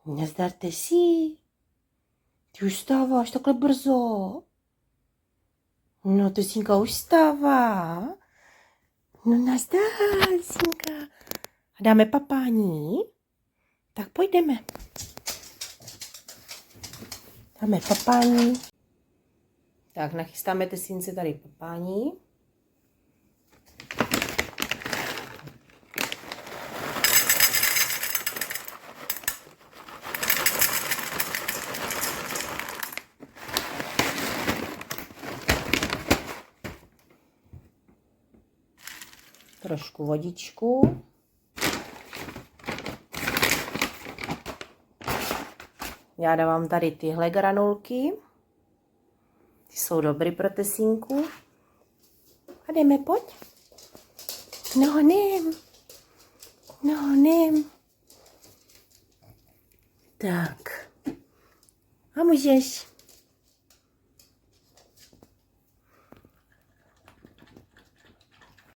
Nezdarte si. Ty už vstáváš takhle brzo. No, to Sínka už vstává. No, nazdar, Sínka. A dáme papání? Tak pojďme. Dáme papání. Tak, nachystáme Tesínce tady papání. Trošku vodičku. Já dávám tady tyhle granulky. Ty jsou dobrý pro Tesínku. A jdeme, pojď. Nohonem. Tak. A můžeš.